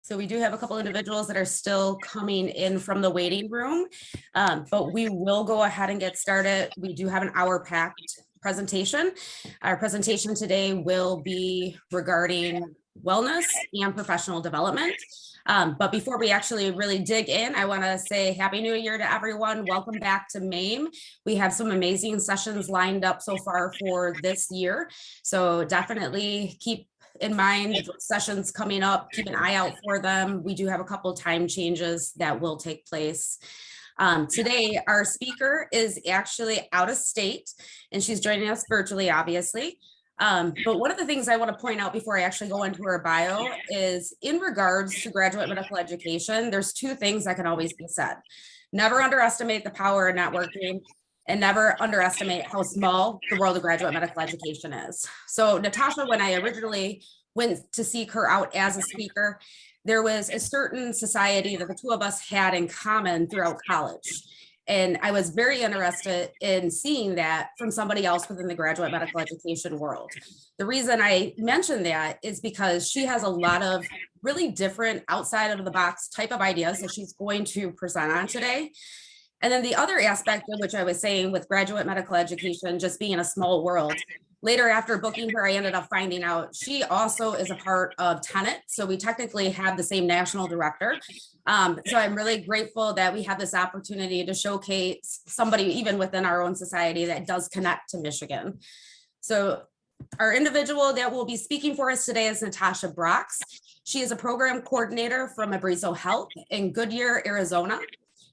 So we do have a couple individuals that are still coming in from the waiting room, but we will go ahead and get started. We do have an hour packed presentation. Our presentation today will be regarding wellness and professional development. But before we actually really dig in, I want to say Happy New Year to everyone. Welcome back to MAME. We have some amazing sessions lined up so far for this year. So definitely keep in mind sessions coming up, keep an eye out for them. We do have a couple time changes that will take place. Today, our speaker is actually out of state and she's joining us virtually, obviously. But one of the things I want to point out before I actually go into her bio is in regards to graduate medical education, there's two things that can always be said. Never underestimate the power of networking and never underestimate how small the world of graduate medical education is. So Natasha, when I originally went to seek her out as a speaker, there was a certain society that the two of us had in common throughout college. And I was very interested in seeing that from somebody else within the graduate medical education world. The reason I mentioned that is because she has a lot of really different outside of the box type of ideas that she's going to present on today. And then the other aspect of which I was saying with graduate medical education, just being a small world, later after booking her, I ended up finding out she also is a part of Tenet. So we technically have the same national director. So I'm really grateful that we have this opportunity to showcase somebody even within our own society that does connect to Michigan. So our individual that will be speaking for us today is Natasha Brox. She is a program coordinator from Abrizo Health in Goodyear, Arizona.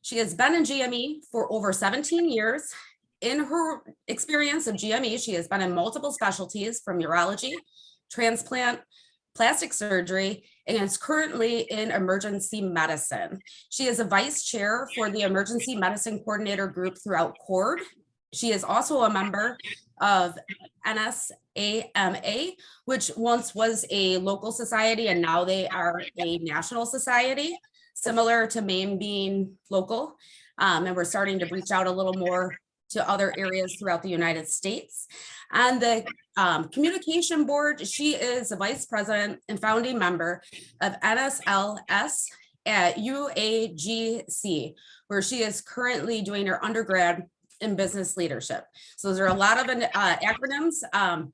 She has been in GME for over 17 years. In her experience of GME, she has been in multiple specialties from urology, transplant, plastic surgery, and is currently in emergency medicine. She is a vice chair for the emergency medicine coordinator group throughout CORD. She is also a member of NSAMA, which once was a local society and now they are a national society, similar to MAME being local. And we're starting to reach out a little more to other areas throughout the United States. And the communication board, she is a vice president and founding member of NSLS at UAGC, where she is currently doing her undergrad in business leadership. So there are a lot of acronyms,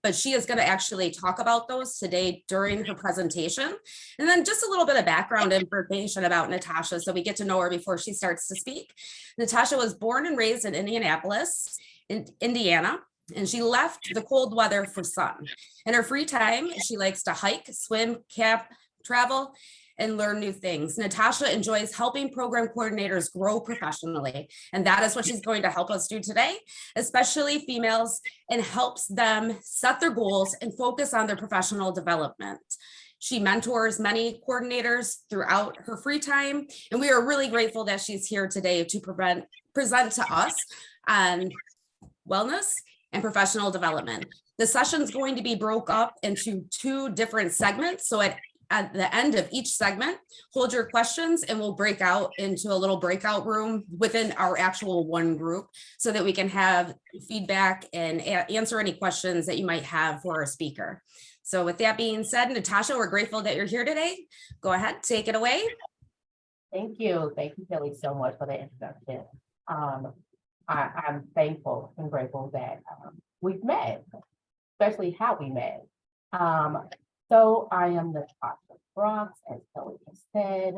but she is going to actually talk about those today during her presentation. And then just a little bit of background information about Natasha so we get to know her before she starts to speak. Natasha was born and raised in Indianapolis, in Indiana, and she left the cold weather for sun. In her free time, she likes to hike, swim, camp, travel, and learn new things. Natasha enjoys helping program coordinators grow professionally, and that is what she's going to help us do today, especially females, and helps them set their goals and focus on their professional development. She mentors many coordinators throughout her free time, and we are really grateful that she's here today to present to us on wellness and professional development. The session is going to be broke up into two different segments. So at the end of each segment, hold your questions and we'll break out into a little breakout room within our actual one group so that we can have feedback and answer any questions that you might have for our speaker. So with that being said, Natasha, we're grateful that you're here today. Go ahead, take it away. Thank you. Thank you, Kelly, so much for the introduction. I'm thankful and grateful that we've met, especially how we met. So I am Natasha Brox, as Kelly has said.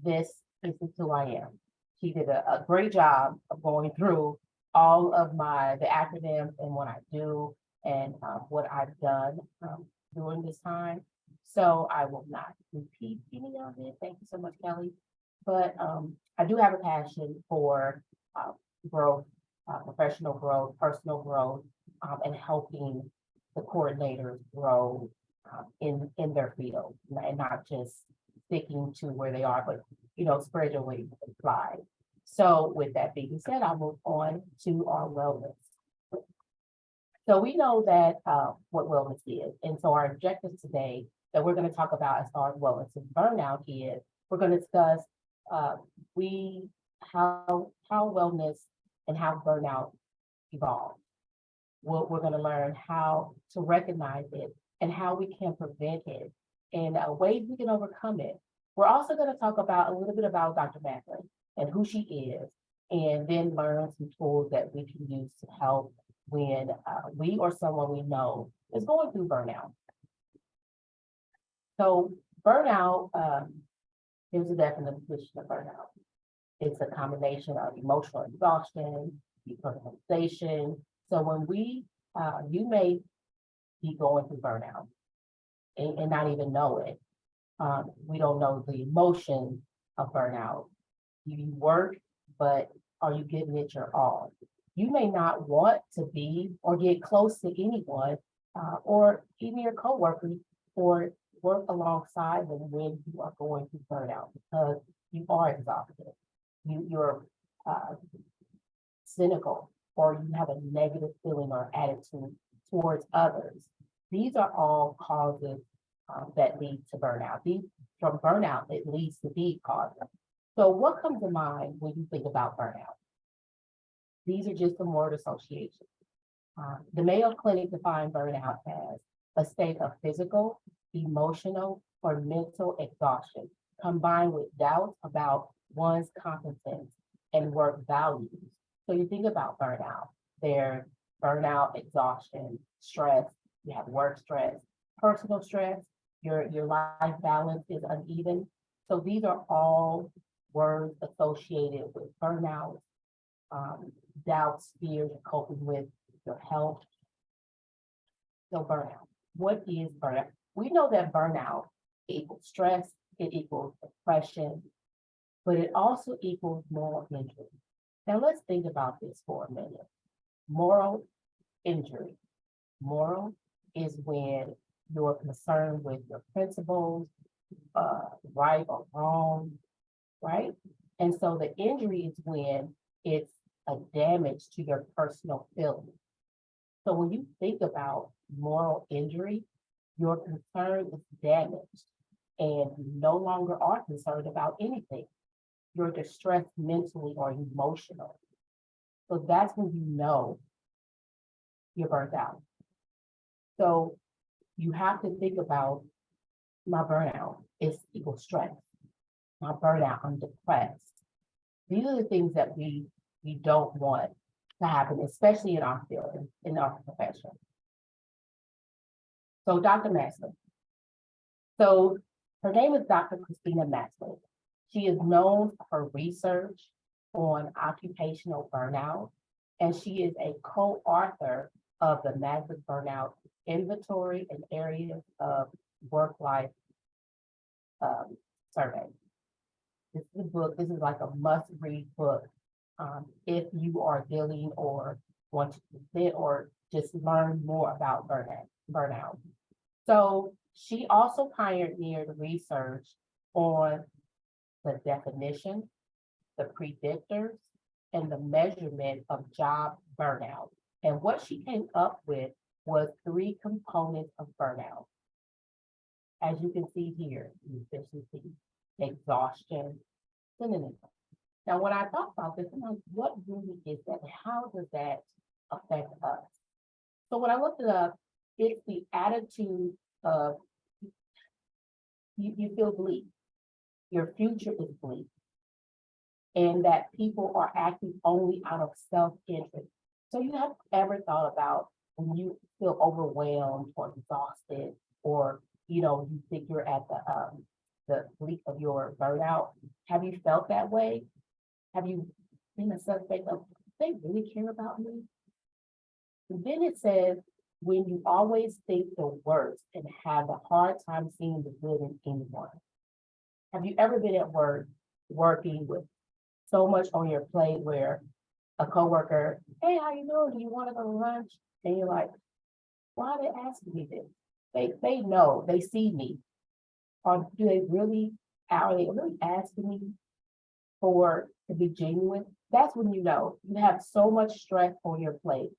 This is who I am. She did a great job of going through all of the acronyms and what I do and what I've done during this time. So I will not repeat any of it. Thank you so much, Kelly. But I do have a passion for growth, professional growth, personal growth, and helping the coordinators grow in their field, and not just sticking to where they are, but spread your wings and fly. So with that being said, I'll move on to our wellness. So we know that what wellness is, and so our objective today that we're going to talk about as far as wellness and burnout is, we're going to discuss how wellness and how burnout evolved. we're going to learn how to recognize it and how we can prevent it and ways we can overcome it. We're also going to talk about a little bit about Dr. Macklin and who she is, and then learn some tools that we can use to help when we or someone we know is going through burnout. So burnout, here's a definition of burnout. It's a combination of emotional exhaustion, depersonalization. So when you may be going through burnout and not even know it. We don't know the emotion of burnout. You work, but are you giving it your all? You may not want to be or get close to anyone, or even your coworkers, or work alongside them when you are going through burnout because you are exhausted. You're cynical, or you have a negative feeling or attitude towards others. These are all causes that lead to burnout. From burnout, it leads to these causes. So what comes to mind when you think about burnout? These are just some word associations. The Mayo Clinic defined burnout as a state of physical, emotional, or mental exhaustion, combined with doubts about one's competence and work values. So you think about burnout, there's burnout, exhaustion, stress, you have work stress, personal stress, your life balance is uneven. So these are all words associated with burnout, doubts, fears, and coping with your health. So burnout. What is burnout? We know that burnout equals stress, it equals depression, but it also equals moral injury. Now let's think about this for a minute. Moral injury. Moral is when you're concerned with your principles, right or wrong, right? And so the injury is when it's a damage to your personal feelings. So when you think about moral injury, your concern is damaged and you no longer are concerned about anything. You're distressed mentally or emotionally. So that's when you know you're burnt out. So you have to think about my burnout is equal stress. My burnout, I'm depressed. These are the things that we don't want to happen, especially in our field, in our profession. So Dr. Maxwell. So her name is Dr. Christina Maxwell. She is known for her research on occupational burnout, and she is a co-author of the Massive Burnout Inventory and Areas of Work-Life Survey. This is a book, this is like a must-read book if you are dealing or want to present or just learn more about burnout. So she also pioneered research on the definition, the predictors, and the measurement of job burnout. And what she came up with was 3 components of burnout. As you can see here, efficiency, exhaustion, synonym. Now, when I thought about this, I'm like, what really is that? How does that affect us? So when I looked it up, it's the attitude of you feel bleak. Your future is bleak. And that people are acting only out of self-interest. So you have ever thought about when you feel overwhelmed or exhausted, or you think you're at the bleak of your burnout? Have you felt that way? Have you been a suspect of, they really care about me? And then it says, when you always think the worst and have a hard time seeing the good in anyone. Have you ever been at work working with so much on your plate where a coworker, hey, how you doing? Do you want to go to lunch? And you're like, why are they asking me this? They know, they see me. Or do they really, are they really asking me to be genuine? That's when you know you have so much stress on your plate.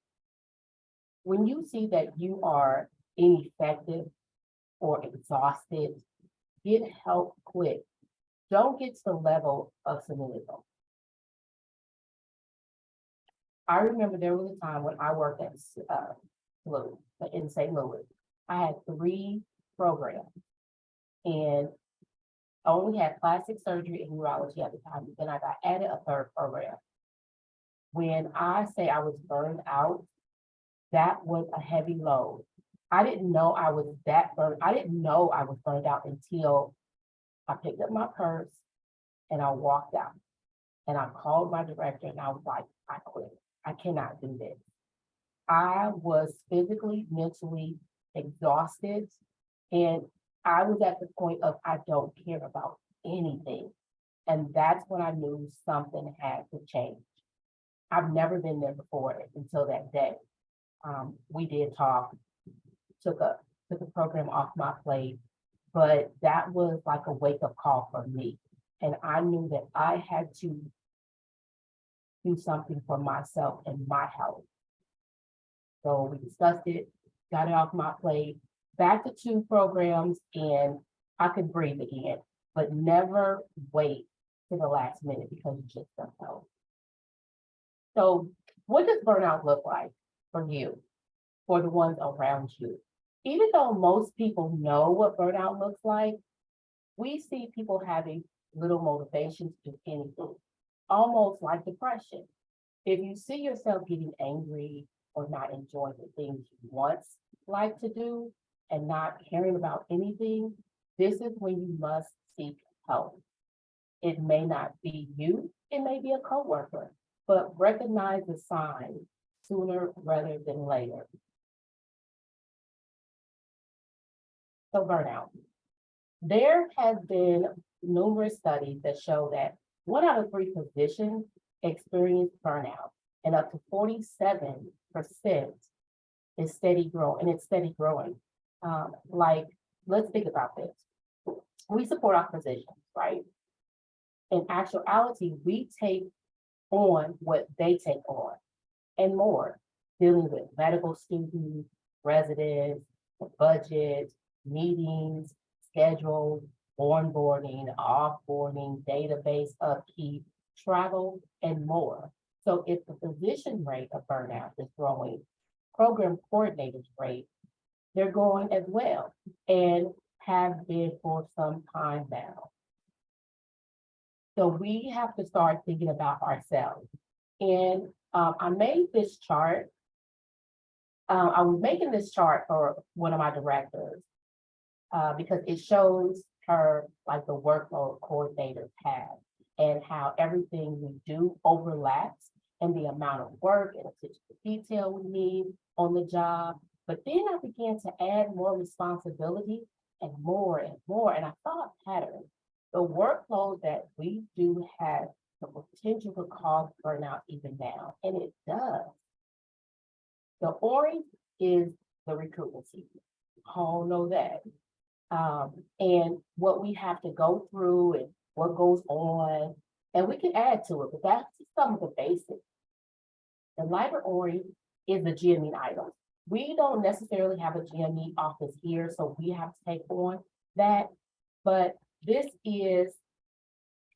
When you see that you are ineffective or exhausted, get help quick. Don't get to the level of cynicism. I remember there was a time when I worked at in St. Louis. I had 3 programs and I only had plastic surgery and urology at the time. Then I got added a 3rd program. When I say I was burned out, that was a heavy load. I didn't know I was that burned. I didn't know I was burned out until I picked up my purse and I walked out. And I called my director and I was like, I quit. I cannot do this. I was physically, mentally exhausted. And I was at the point of I don't care about anything. And that's when I knew something had to change. I've never been there before until that day. We did talk, took a program off my plate, but that was like a wake-up call for me. And I knew that I had to do something for myself and my health. So we discussed it, got it off my plate, back to 2 programs, and I could breathe again, but never wait to the last minute because you just don't know. So what does burnout look like for you, for the ones around you? Even though most people know what burnout looks like, we see people having little motivation to do anything, almost like depression. If you see yourself getting angry or not enjoying the things you once like to do and not caring about anything, this is when you must seek help. It may not be you, it may be a coworker, but recognize the signs sooner rather than later. So burnout. There has been numerous studies that show that 1 out of 3 physicians experience burnout, and up to 47% is steady growing, and it's steady growing. Like, let's think about this. We support our physicians, right? In actuality, we take on what they take on and more, dealing with medical students, residents, budget, meetings, schedules, onboarding, offboarding, database upkeep, travel, and more. So if the physician rate of burnout is growing, program coordinators rate, they're growing as well and have been for some time now. So we have to start thinking about ourselves. And I made this chart. I was making this chart for one of my directors because it shows her like the workload coordinators have and how everything we do overlaps and the amount of work and attention to detail we need on the job. But then I began to add more responsibility and more, and I saw a pattern. The workload that we do have the potential to cause burnout even now, and it does. The orange is the recruitment season. All know that. And what we have to go through and what goes on, and we can add to it, but that's some of the basics. The lighter orange is the GME items. We don't necessarily have a GME office here, so we have to take on that. But this is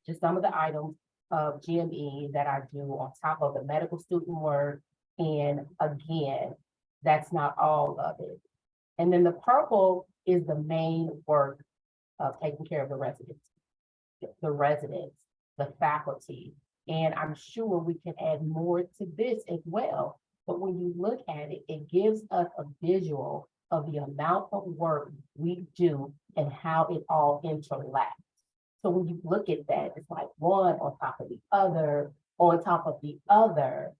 just some of the items of GME that I do on top of the medical student work. And again, that's not all of it. And then the purple is the main work of taking care of the residents, the faculty. And I'm sure we can add more to this as well. But when you look at it, it gives us a visual of the amount of work we do and how it all interlacts. So when you look at that, it's like one on top of the other, on top of the other,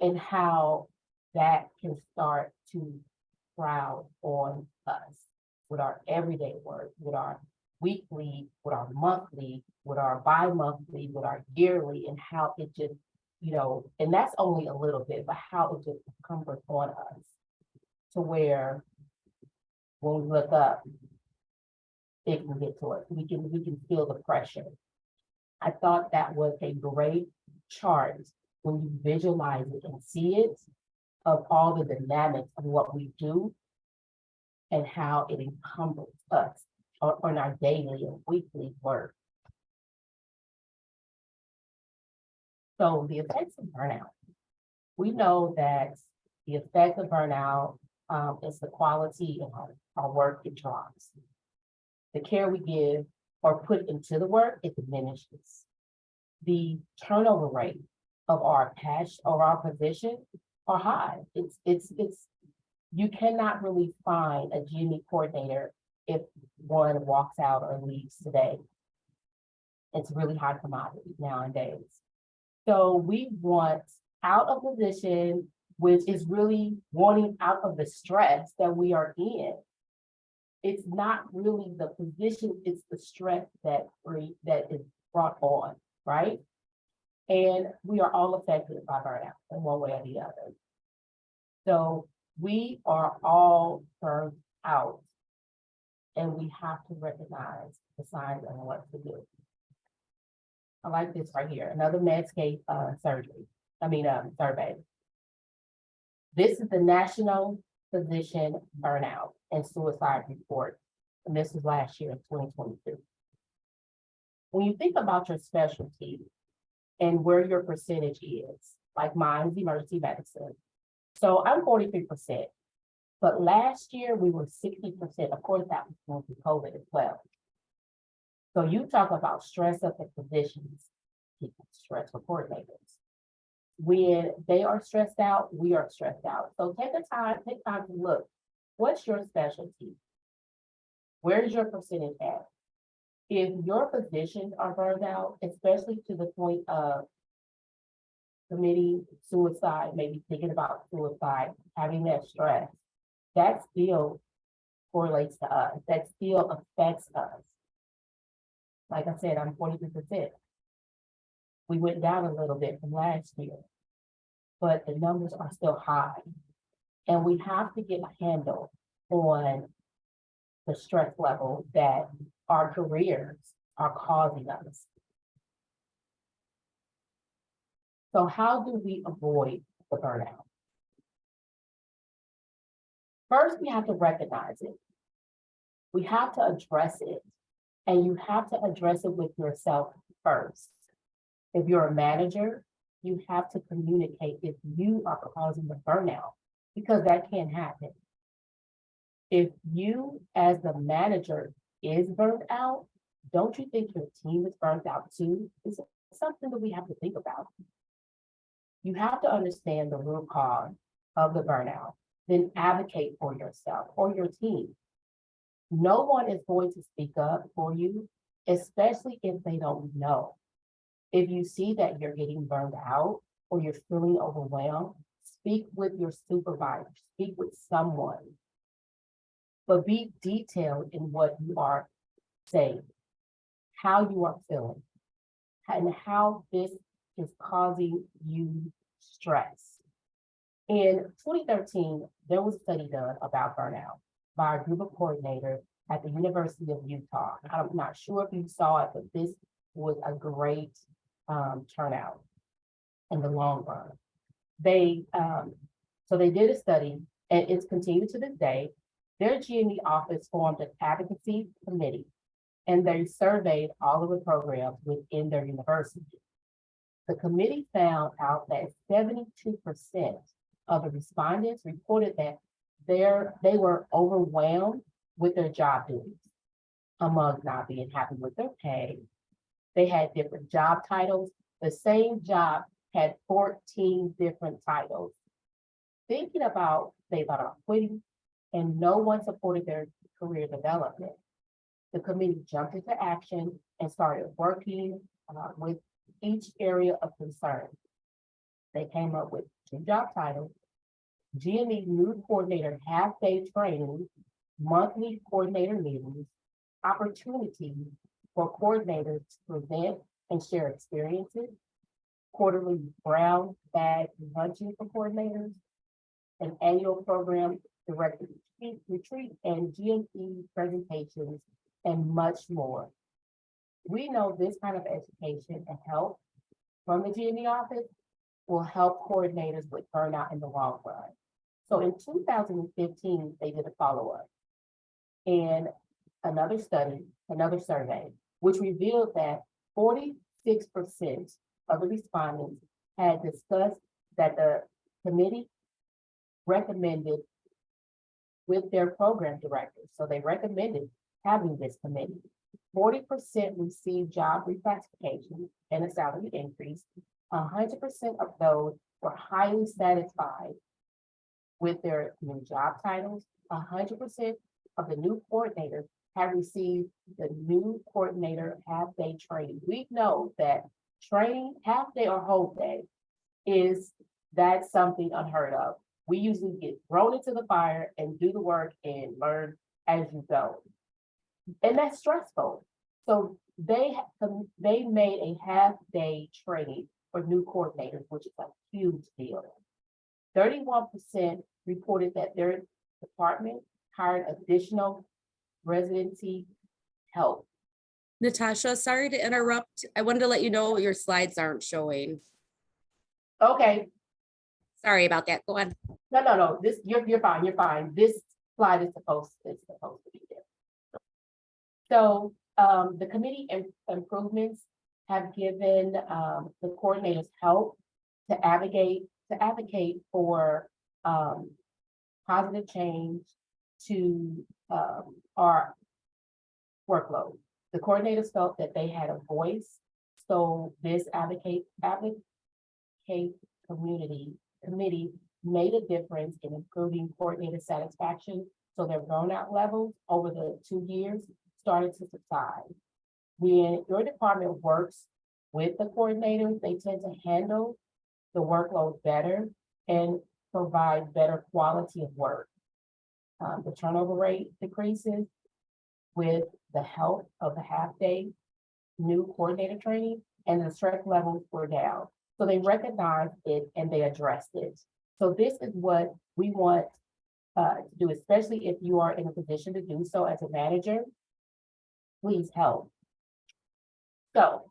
and how that can start to crowd on us with our everyday work, with our weekly, with our monthly, with our bi-monthly, with our yearly, and how it just, and that's only a little bit, but how it just comes on us to where when we look up, it can get to us. We can feel the pressure. I thought that was a great chart when you visualize it and see it, of all the dynamics of what we do and how it encumbers us on our daily and weekly work. So the effects of burnout. We know that the effect of burnout is the quality of our work, it drops. The care we give or put into the work, it diminishes. The turnover rate of our position are high. It's you cannot really find a GME coordinator if one walks out or leaves today. It's really high commodity nowadays. So we want out of position, which is really wanting out of the stress that we are in. It's not really the position, it's the stress that is brought on, right? And we are all affected by burnout in one way or the other. So we are all burned out, and we have to recognize the signs and what to do. I like this right here, another Medscape survey. This is the National Physician Burnout and Suicide Report, and this was last year in 2022. When you think about your specialty and where your percentage is, like mine's emergency medicine. So I'm 43%, but last year we were 60%. Of course, that was going through COVID as well. So you talk about stress of the physicians, stress for coordinators. When they are stressed out, we are stressed out. So take time to look, what's your specialty? Where's your percentage at? If your physicians are burned out, especially to the point of committing suicide, maybe thinking about suicide, having that stress, that still correlates to us, that still affects us. Like I said, I'm 42%. We went down a little bit from last year, but the numbers are still high. And we have to get a handle on the stress level that our careers are causing us. So how do we avoid the burnout? First, we have to recognize it. We have to address it, and you have to address it with yourself first. If you're a manager, you have to communicate if you are causing the burnout, because that can happen. If you, as the manager, is burnt out, don't you think your team is burnt out too? It's something that we have to think about. You have to understand the root cause of the burnout, then advocate for yourself or your team. No one is going to speak up for you, especially if they don't know. If you see that you're getting burned out or you're feeling overwhelmed, speak with your supervisor, speak with someone, but be detailed in what you are saying, how you are feeling, and how this is causing you stress. In 2013, there was a study done about burnout by a group of coordinators at the University of Utah. I'm not sure if you saw it, but this was a great turnout in the long run. They did a study, and it's continued to this day. Their GME office formed an advocacy committee, and they surveyed all of the programs within their university. The committee found out that 72% of the respondents reported that they were overwhelmed with their job duties, among not being happy with their pay. They had different job titles. The same job had 14 different titles. Thinking about, they thought about quitting, and no one supported their career development. The committee jumped into action and started working with each area of concern. They came up with 2 job titles, GME new coordinator half-day training, monthly coordinator meetings, opportunities for coordinators to present and share experiences, quarterly brown bag luncheon for coordinators, an annual program directed retreat and GME presentations, and much more. We know this kind of education and help from the GME office will help coordinators with burnout in the long run. So in 2015, they did a follow-up and another survey, which revealed that 46% of the respondents had discussed that the committee recommended with their program directors. So they recommended having this committee. 40% received job reclassification and a salary increase. 100% of those were highly satisfied with their new job titles. 100% of the new coordinators have received the new coordinator half-day training. We know that training, half-day or whole day, that's something unheard of. We usually get thrown into the fire and do the work and learn as you go. And that's stressful. So they made a half-day training for new coordinators, which is a huge deal. 31% reported that their department hired additional residency help. Natasha, sorry to interrupt. I wanted to let you know your slides aren't showing. Okay, Sorry about that. Go on. no. This you're fine. You're fine. This slide is supposed to be there. So the committee improvements have given the coordinators help to advocate for positive change to our workload. The coordinators felt that they had a voice, so this advocate committee made a difference in improving coordinator satisfaction, so their burnout levels over the 2 years started to subside. When your department works with the coordinators, they tend to handle the workload better and provide better quality of work. The turnover rate decreases with the help of the half-day new coordinator training, and the stress levels were down. So they recognized it and they addressed it. So this is what we want to do, especially if you are in a position to do so as a manager. Please help. So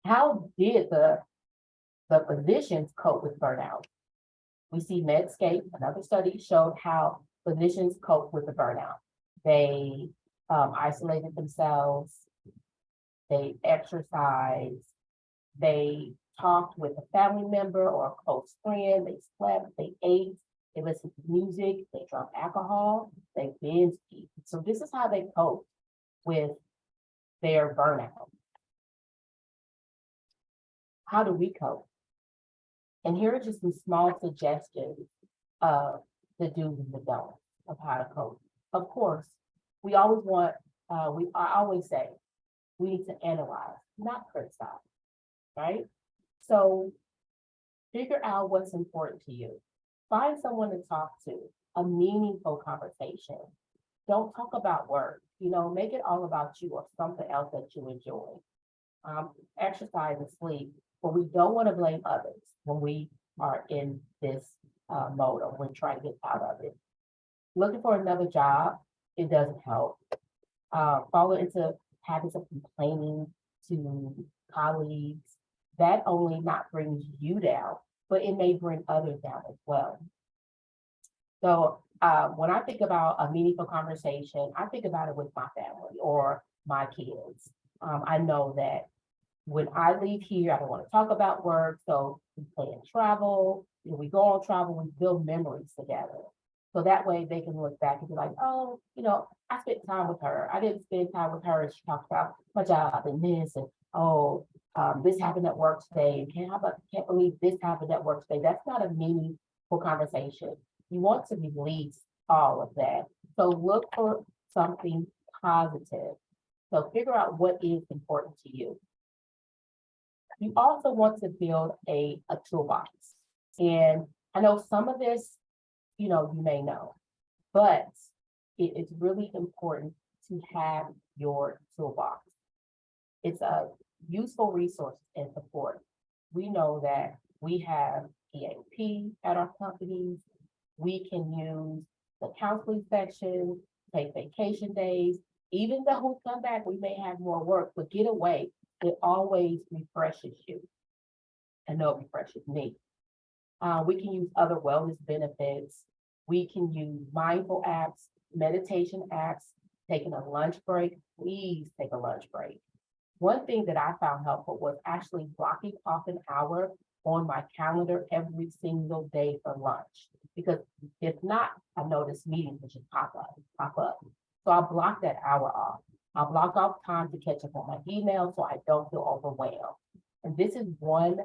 how did the physicians cope with burnout? We see Medscape, another study showed how physicians cope with the burnout. They isolated themselves, they exercised, they talked with a family member or a close friend, they slept, they ate, they listened to music, they drank alcohol, they binge eat. So this is how they cope with their burnout. How do we cope? And here are just some small suggestions of the do's and the don'ts of how to cope. Of course, we always want, I always say, we need to analyze, not criticize, right? So figure out what's important to you. Find someone to talk to, a meaningful conversation. Don't talk about work, make it all about you or something else that you enjoy. Exercise and sleep, but we don't want to blame others when we are in this mode or when trying to get out of it. Looking for another job, it doesn't help. Fall into habits of complaining to colleagues. That only not brings you down, but it may bring others down as well. So when I think about a meaningful conversation, I think about it with my family or my kids. I know that when I leave here, I don't want to talk about work. So we plan travel, we go on travel, we build memories together. So that way they can look back and be like, oh, I spent time with her. I didn't spend time with her. And she talked about my job and this, and this happened at work today. Can't believe this happened at work today. That's not a meaningful conversation. You want to release all of that. So look for something positive. So figure out what is important to you. You also want to build a toolbox. And I know some of this, you may know, but it is really important to have your toolbox. It's a useful resource and support. We know that we have EAP at our companies. We can use the counseling section, take vacation days. Even though we come back, we may have more work, but get away. It always refreshes you. I know it refreshes me. We can use other wellness benefits. We can use mindful apps, meditation apps, taking a lunch break. Please take a lunch break. One thing that I found helpful was actually blocking off an hour on my calendar every single day for lunch. Because if not, I know this meeting will just pop up. So I'll block that hour off. I'll block off time to catch up on my email so I don't feel overwhelmed. And this is one,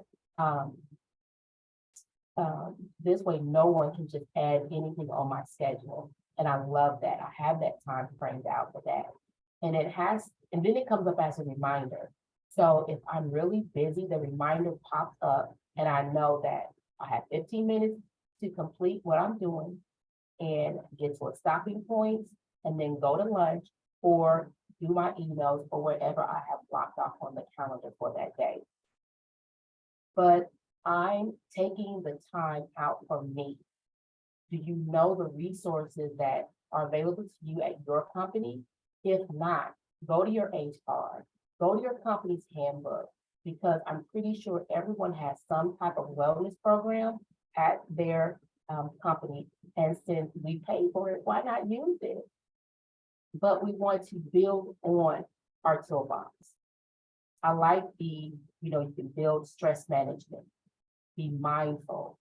this way no one can just add anything on my schedule. And I love that. I have that time framed out for that. And and then it comes up as a reminder. So if I'm really busy, the reminder pops up and I know that I have 15 minutes to complete what I'm doing and get to a stopping point and then go to lunch or do my emails or whatever I have blocked off on the calendar for that day. But I'm taking the time out for me. Do you know the resources that are available to you at your company? If not, go to your HR, go to your company's handbook, because I'm pretty sure everyone has some type of wellness program at their company. And since we pay for it, why not use it? But we want to build on our toolbox. I like you can build stress management, be mindful,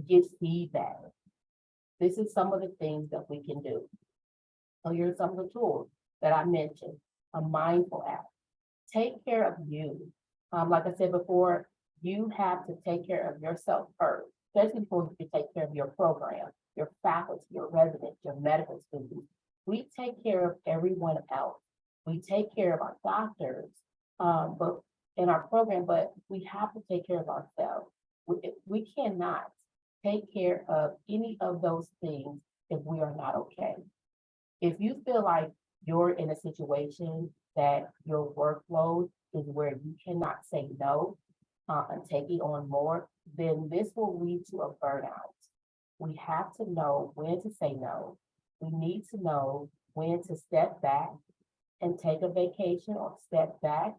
get feedback. This is some of the things that we can do. So here's some of the tools that I mentioned. A mindful app. Take care of you. Like I said before, you have to take care of yourself first, especially before you can take care of your program, your faculty, your residents, your medical students. We take care of everyone else. We take care of our doctors, but in our program, but we have to take care of ourselves. We cannot take care of any of those things if we are not okay. If you feel like you're in a situation that your workload is where you cannot say no and taking on more, then this will lead to a burnout. We have to know when to say no. We need to know when to step back and take a vacation or step back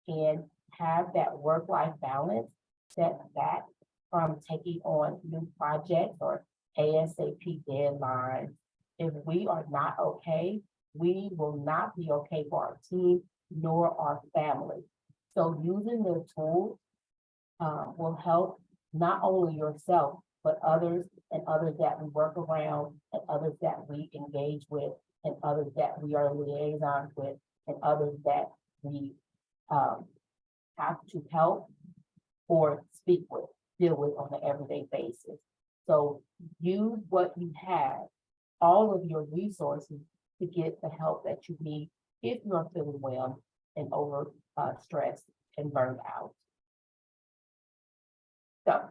and have that work-life balance, step back from taking on new projects or ASAP deadlines. If we are not okay, we will not be okay for our team nor our family. So using the tools will help not only yourself, but others and others that we work around and others that we engage with and others that we are liaisons with and others that we have to help or speak with, deal with on an everyday basis. So use what you have, all of your resources to get the help that you need if you're feeling well and over stressed and burned out. So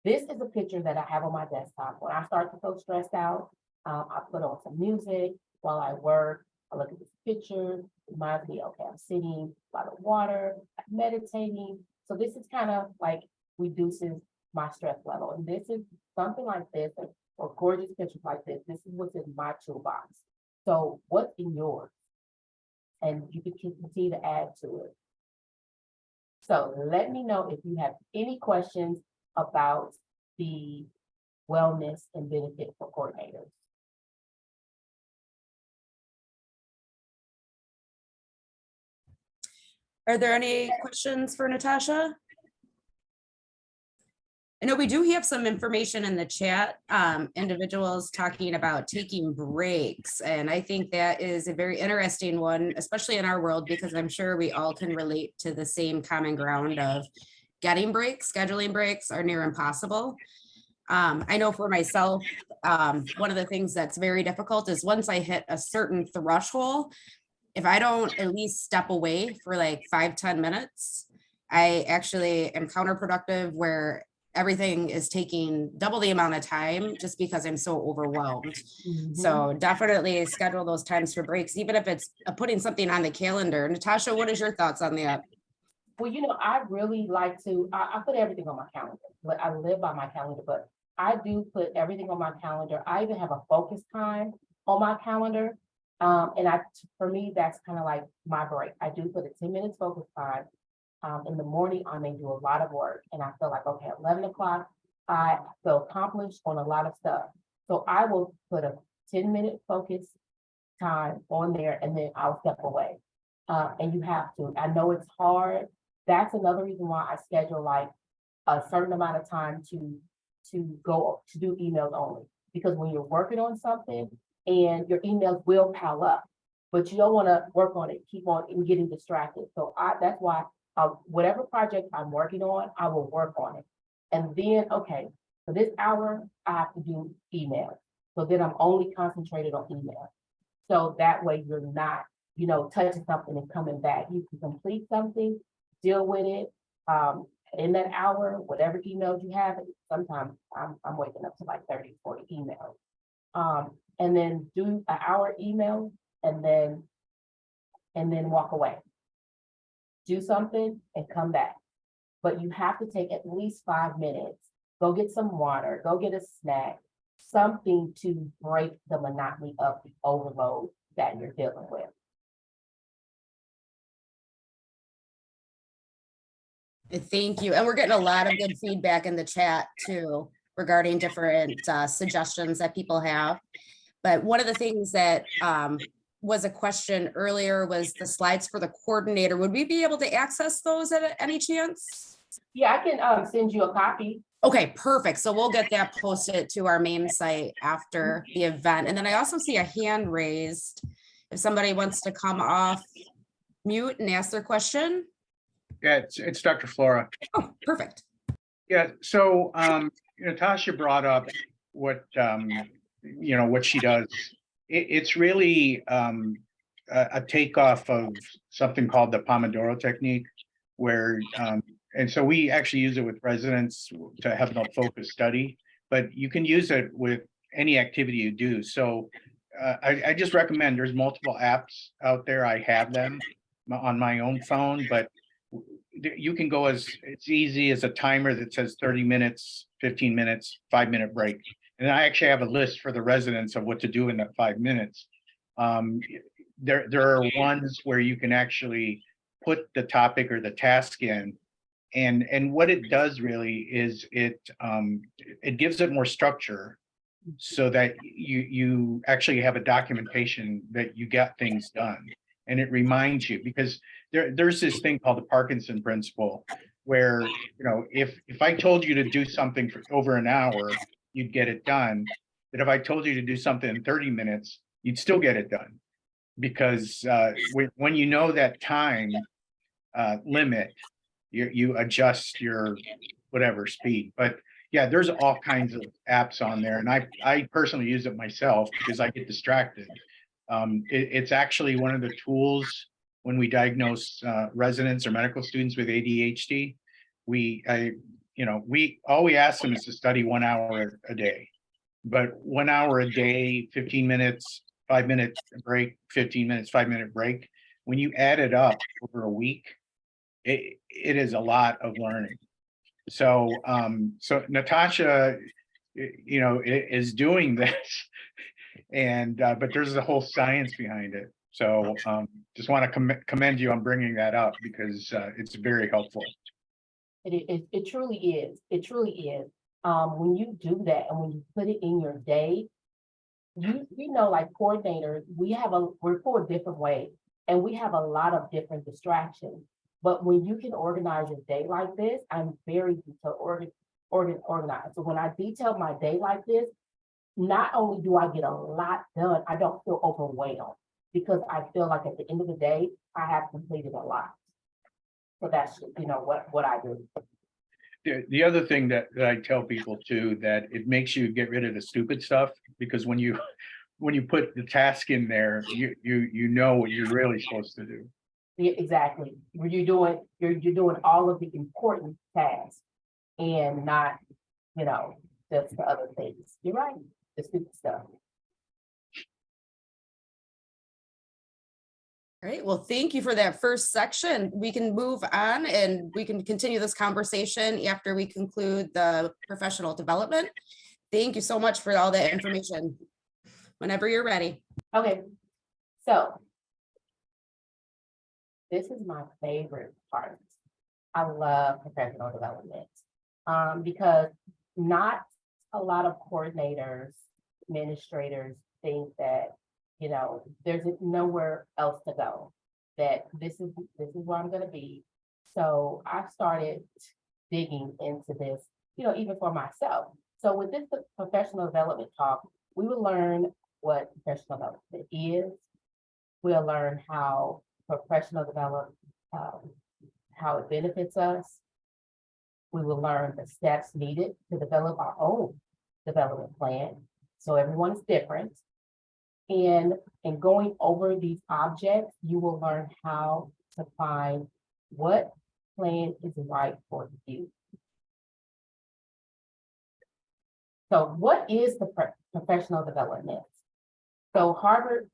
this is a picture that I have on my desktop. When I start to feel stressed out, I put on some music while I work. I look at this picture, it reminds me, okay, I'm sitting by the water, I'm meditating. So this is kind of like reduces my stress level. And this is something like this, or gorgeous pictures like this. This is what's in my toolbox. So what's in yours? And you can continue to add to it. So let me know if you have any questions about the wellness and benefit for coordinators. Are there any questions for Natasha? I know we do have some information in the chat, individuals talking about taking breaks. And I think that is a very interesting one, especially in our world, because I'm sure we all can relate to the same common ground of getting breaks. Scheduling breaks are near impossible. I know for myself, one of the things that's very difficult is once I hit a certain threshold, if I don't at least step away for like 5-10 minutes, I actually am counterproductive where everything is taking double the amount of time just because I'm so overwhelmed. So definitely schedule those times for breaks, even if it's putting something on the calendar. Natasha, what is your thoughts on that? Well, I really like to, I put everything on my calendar, but I live by my calendar, but I do put everything on my calendar. I even have a focus time on my calendar. And for me, that's kind of like my break. I do put a 10 minutes focus time. In the morning, I may do a lot of work and I feel like, okay, at 11 o'clock, I feel accomplished on a lot of stuff. So I will put a 10-minute focus time on there and then I'll step away. And you have to, I know it's hard. That's another reason why I schedule like a certain amount of time to go to do emails only. Because when you're working on something and your emails will pile up, but you don't want to work on it, keep on and getting distracted. So that's why whatever project I'm working on, I will work on it. And then, okay, for this hour, I have to do email. So then I'm only concentrated on email. So that way you're not, touching something and coming back. You can complete something, deal with it. In that hour, whatever emails you have, sometimes I'm waking up to like 30, 40 emails. And then do an hour email and then walk away. Do something and come back. But you have to take at least 5 minutes, go get some water, go get a snack, something to break the monotony of the overload that you're dealing with. Thank you. And we're getting a lot of good feedback in the chat too, regarding different suggestions that people have. But one of the things that was a question earlier was the slides for the coordinator. Would we be able to access those at any chance? Yeah, I can send you a copy. Okay, perfect. So we'll get that posted to our MAME site after the event. And then I also see a hand raised. If somebody wants to come off mute and ask their question. Yeah, it's Dr. Flora. Oh, perfect. Yeah, so Natasha brought up what what she does. It's really a takeoff of something called the Pomodoro technique, where and so we actually use it with residents to have a focused study, but you can use it with any activity you do. So I just recommend, there's multiple apps out there. I have them on my own phone, but you can go as easy as a timer that says 30 minutes, 15 minutes, 5-minute break. And I actually have a list for the residents of what to do in that 5 minutes. There are ones where you can actually put the topic or the task in, and what it does really is it gives it more structure, so that you actually have a documentation that you got things done. And it reminds you, because there's this thing called the Parkinson principle, where if I told you to do something for over an hour, you'd get it done. But if I told you to do something in 30 minutes, you'd still get it done. Because when you know that time limit, you adjust your whatever speed. But yeah, there's all kinds of apps on there, and I personally use it myself because I get distracted. It's actually one of the tools when we diagnose residents or medical students with ADHD. All we ask them is to study 1 hour a day, but 1 hour a day, 15 minutes, 5-minute break, 15 minutes, 5-minute break. When you add it up over a week, it is a lot of learning. So Natasha, is doing this, and but there's a whole science behind it. So just want to commend you on bringing that up, because it's very helpful. It truly is. It truly is. When you do that and when you put it in your day, like coordinators, we're 4 different ways, and we have a lot of different distractions. But when you can organize your day like this, I'm very detail organized. So when I detail my day like this, not only do I get a lot done, I don't feel overwhelmed, because I feel like at the end of the day, I have completed a lot. So that's what I do. The other thing that I tell people too, that it makes you get rid of the stupid stuff, because when you put the task in there, you know what you're really supposed to do. Yeah, exactly. You're doing all of the important tasks and not, just the other things. You're right. The stupid stuff. All right, well, thank you for that first section. We can move on and we can continue this conversation after we conclude the professional development. Thank you so much for all that information. Whenever you're ready. Okay, so this is my favorite part. I love professional development because not a lot of coordinators, administrators think that there's nowhere else to go, that this is where I'm going to be. So I started digging into this, even for myself. So with this professional development talk, we will learn what professional development is. We'll learn how professional development, how it benefits us. We will learn the steps needed to develop our own development plan. So everyone's different. And in going over these objects, you will learn how to find what plan is right for you. So what is the professional development? So Harvard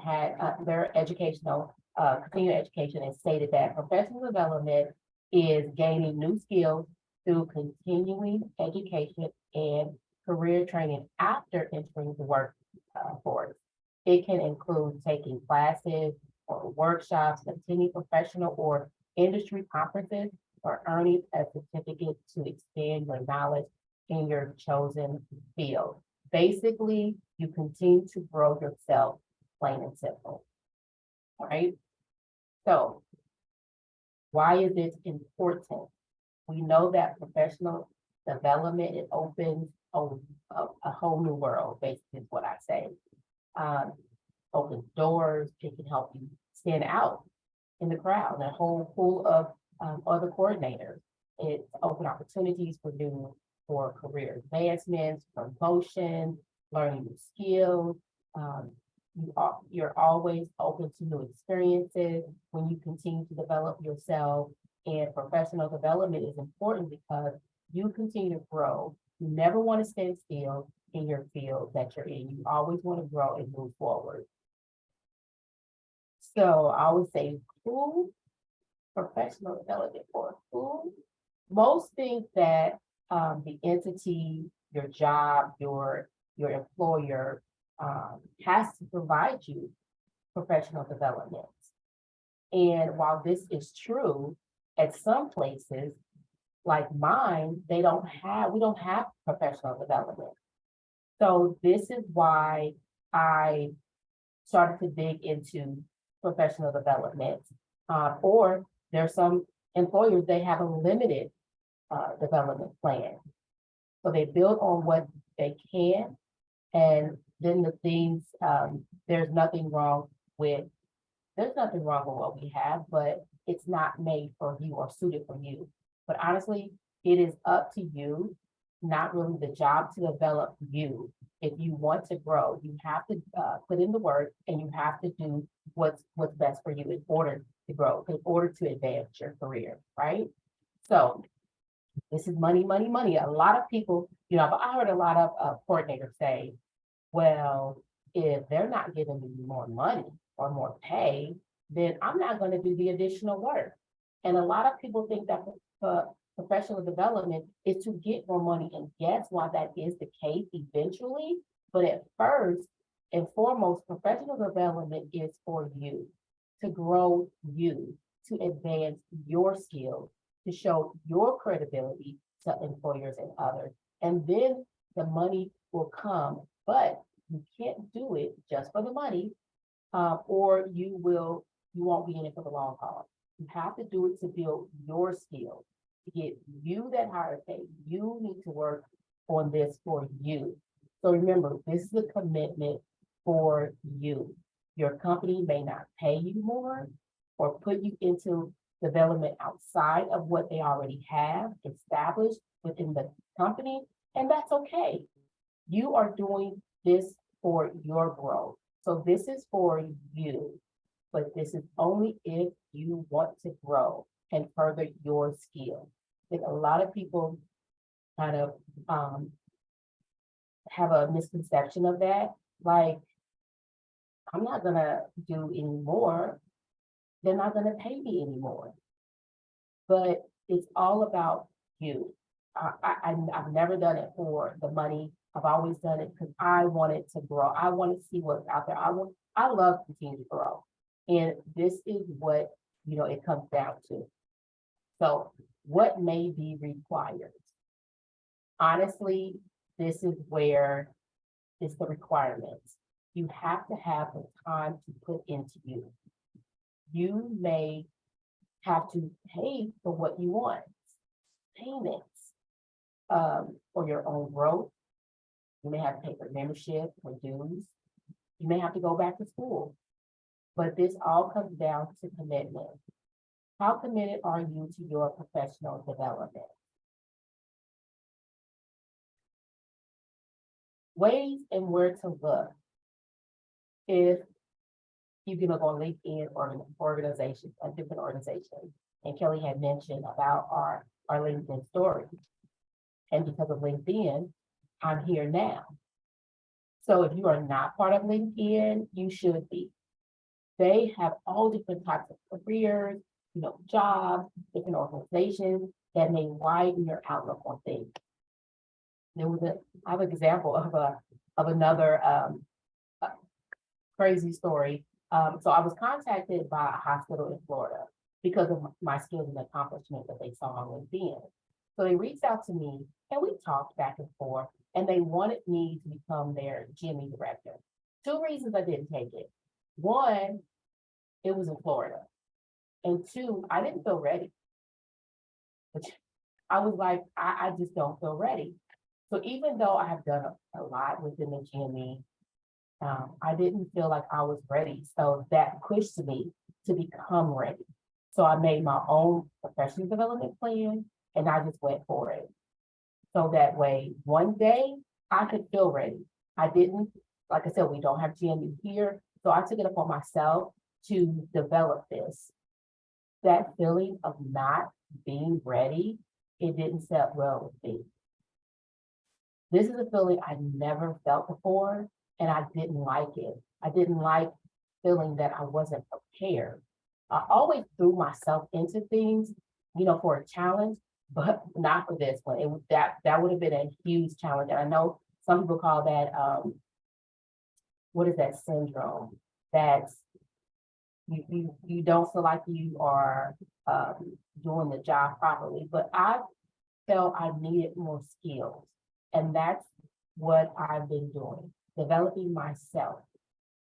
had their educational, continuing education and stated that professional development is gaining new skills through continuing education and career training after entering the workforce. It can include taking classes or workshops, attending professional or industry conferences, or earning a certificate to expand your knowledge in your chosen field. Basically, you continue to grow yourself, plain and simple. All right. So why is it important? We know that professional development, it opens a whole new world, basically is what I say. Opens doors, it can help you stand out in the crowd, a whole pool of other coordinators. It opens opportunities for career advancements, promotion, learning new skills. You're always open to new experiences when you continue to develop yourself. And professional development is important because you continue to grow. You never want to stand still in your field that you're in. You always want to grow and move forward. So I always say, who professional development for who? Most think that the entity, your job, your employer has to provide you professional development. And while this is true, at some places, like mine, we don't have professional development. So this is why I started to dig into professional development. Or there's some employers, they have a limited development plan. So they build on what they can, and then the things, there's nothing wrong with what we have, but it's not made for you or suited for you. But honestly, it is up to you, not really the job to develop you. If you want to grow, you have to put in the work, and you have to do what's best for you in order to grow, in order to advance your career, right? So this is money, money, money. A lot of people, I heard a lot of coordinators say, well, if they're not giving me more money or more pay, then I'm not going to do the additional work. And a lot of people think that professional development is to get more money. And yes, while that is the case eventually, but at first and foremost, professional development is for you, to grow you, to advance your skills, to show your credibility to employers and others. And then the money will come, but you can't do it just for the money, or you won't be in it for the long haul. You have to do it to build your skills, to get you that higher pay. You need to work on this for you. So remember, this is a commitment for you. Your company may not pay you more or put you into development outside of what they already have established within the company, and that's okay. You are doing this for your growth. So this is for you, but this is only if you want to grow and further your skills. I think a lot of people kind of have a misconception of that. Like, I'm not gonna do any more. They're not gonna pay me anymore. But it's all about you. I've never done it for the money. I've always done it because I wanted to grow. I want to see what's out there. I love to continue to grow. And this is what, it comes down to. So what may be required? Honestly, this is where it's the requirements. You have to have the time to put into you. You may have to pay for what you want. payments for your own growth. You may have to pay for membership or dues. You may have to go back to school. But this all comes down to commitment. How committed are you to your professional development? Ways and where to look. If you can look on LinkedIn or organizations, a different organization. And Kelly had mentioned about our LinkedIn story. And because of LinkedIn, I'm here now. So if you are not part of LinkedIn, you should be. They have all different types of careers, jobs, different organizations that may widen your outlook on things. I have an example of another crazy story. So I was contacted by a hospital in Florida because of my skills and accomplishments that they saw on LinkedIn. So they reached out to me and we talked back and forth, and they wanted me to become their GME director. 2 reasons I didn't take it. 1, it was in Florida. And 2, I didn't feel ready. Which I was like, I just don't feel ready. So even though I have done a lot within the GME, I didn't feel like I was ready. So that pushed me to become ready. So I made my own professional development plan and I just went for it. So that way, one day I could feel ready. I didn't, like I said, we don't have GME here. So I took it upon myself to develop this. That feeling of not being ready, it didn't set well with me. This is a feeling I never felt before, and I didn't like it. I didn't like feeling that I wasn't prepared. I always threw myself into things, for a challenge, but not for this one. It was that would have been a huge challenge. And I know some people call that what is that syndrome? That's you don't feel like you are doing the job properly. But I felt I needed more skills. And that's what I've been doing, developing myself.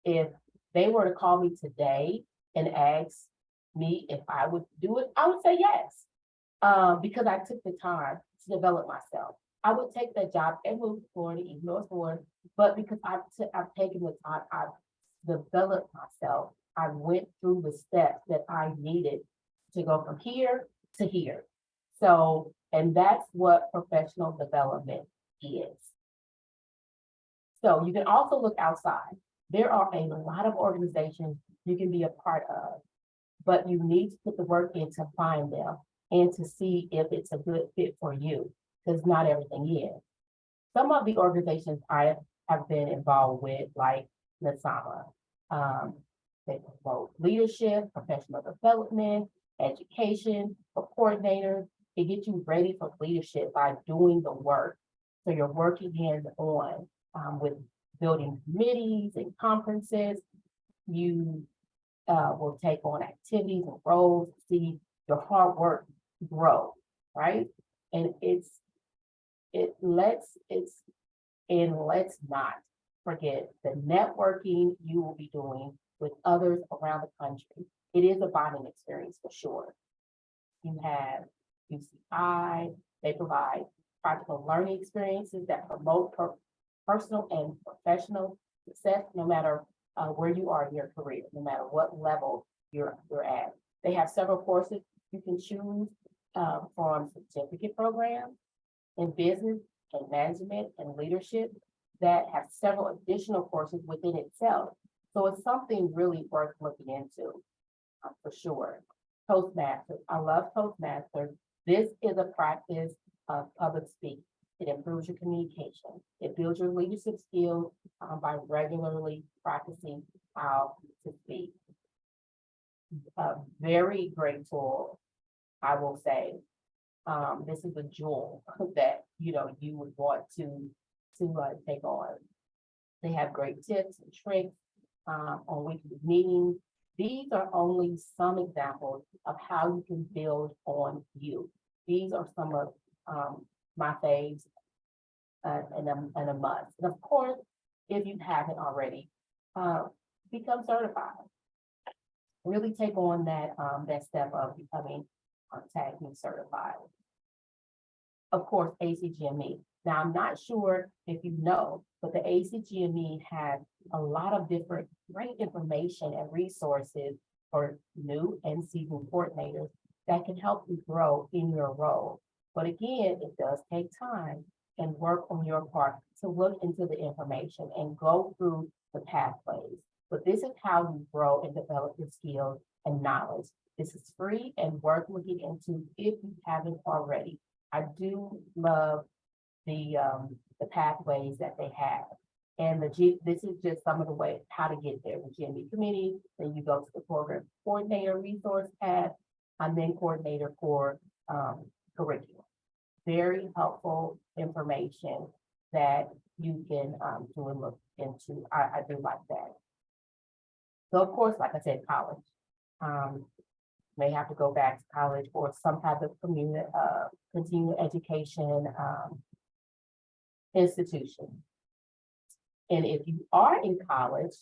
If they were to call me today and ask me if I would do it, I would say yes. Because I took the time to develop myself. I would take that job and move to Florida, even though it's Florida, but because I've taken the time, I've developed myself. I went through the steps that I needed to go from here to here. So, and that's what professional development is. So you can also look outside. There are a lot of organizations you can be a part of, but you need to put the work in to find them and to see if it's a good fit for you, because not everything is. Some of the organizations I have been involved with, like NASAMA, they promote leadership, professional development, education for coordinators. It gets you ready for leadership by doing the work. So you're working hands-on with building committees and conferences. You will take on activities and roles to see your hard work grow, right? And let's not forget the networking you will be doing with others around the country. It is a bonding experience for sure. You have UCI, they provide practical learning experiences that promote personal and professional success, no matter where you are in your career, no matter what level you're at. They have several courses you can choose from certificate programs in business and management and leadership that have several additional courses within itself. So it's something really worth looking into for sure. Toastmasters, I love Toastmasters. This is a practice of public speaking. It improves your communication. It builds your leadership skills by regularly practicing how to speak. A very great tool, I will say. This is a jewel that you would want to take on. They have great tips and tricks on weekly meetings. These are only some examples of how you can build on you. These are some of my faves and a must. And of course, if you haven't already, become certified. Really take on that step of becoming Tag Me certified. of course, ACGME. Now, I'm not sure if you know, but the ACGME has a lot of different great information and resources for new and seasoned coordinators that can help you grow in your role. But again, it does take time and work on your part to look into the information and go through the pathways. But this is how you grow and develop your skills and knowledge. This is free and worth looking into if you haven't already. I do love the pathways that they have. And this is just some of the ways how to get there. The GME committee, then you go to the program coordinator resource path, and then coordinator for curriculum. Very helpful information that you can do and look into. I do like that. So of course, like I said, college. May have to go back to college or some type of continuing education institution. And if you are in college,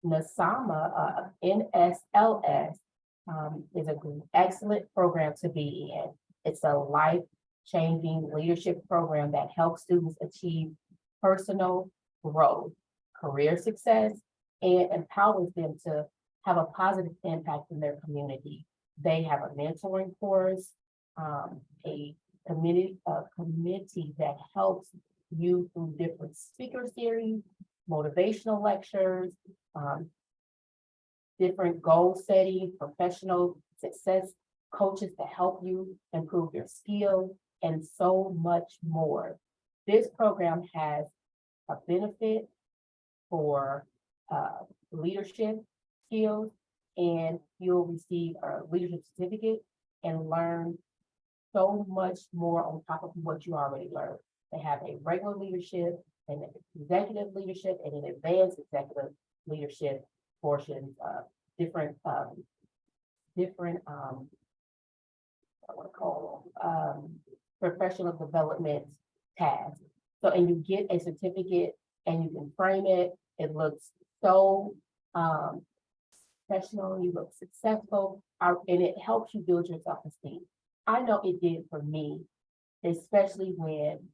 NSAMA, NSLS is an excellent program to be in. It's a life-changing leadership program that helps students achieve personal growth, career success, and empowers them to have a positive impact in their community. They have a mentoring course, a committee that helps you through different speaker series, motivational lectures, different goal setting, professional success coaches to help you improve your skills, and so much more. This program has a benefit for leadership skills, and you'll receive a leadership certificate and learn so much more on top of what you already learned. They have a regular leadership, and executive leadership, and an advanced executive leadership portions of different I want to call professional development tasks. So, and you get a certificate and you can frame it. It looks so professional, you look successful, and it helps you build your self-esteem. I know it did for me, especially when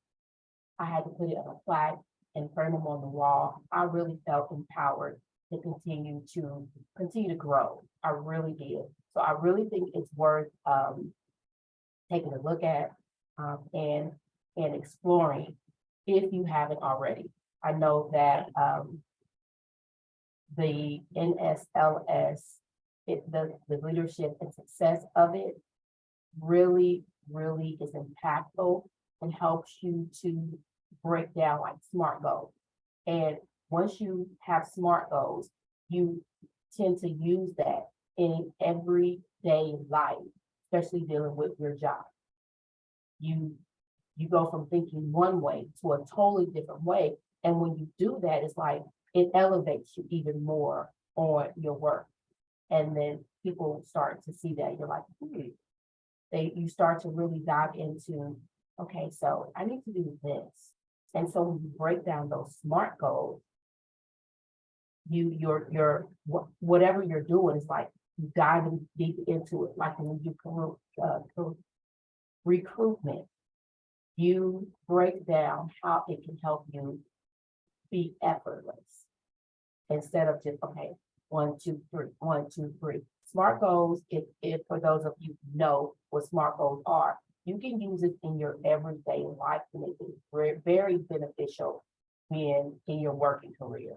I had to put it on a plaque and frame them on the wall. I really felt empowered to continue to grow. I really did. So I really think it's worth taking a look at and exploring if you haven't already. I know that the NSLS, the leadership and success of it really is impactful and helps you to break down like SMART goals. And once you have SMART goals, you tend to use that in everyday life, especially dealing with your job. You go from thinking one way to a totally different way. And when you do that, it's like it elevates you even more on your work. And then people start to see that you're like, you start to really dive into, okay, so I need to do this. And so when you break down those SMART goals, your whatever you're doing is like diving deep into it. Like when you do recruitment, you break down how it can help you be effortless instead of just, okay, 1, 2, 3, 1, 2, 3. SMART goals, if for those of you who know what SMART goals are, you can use it in your everyday life, and it is very, very beneficial in your working career.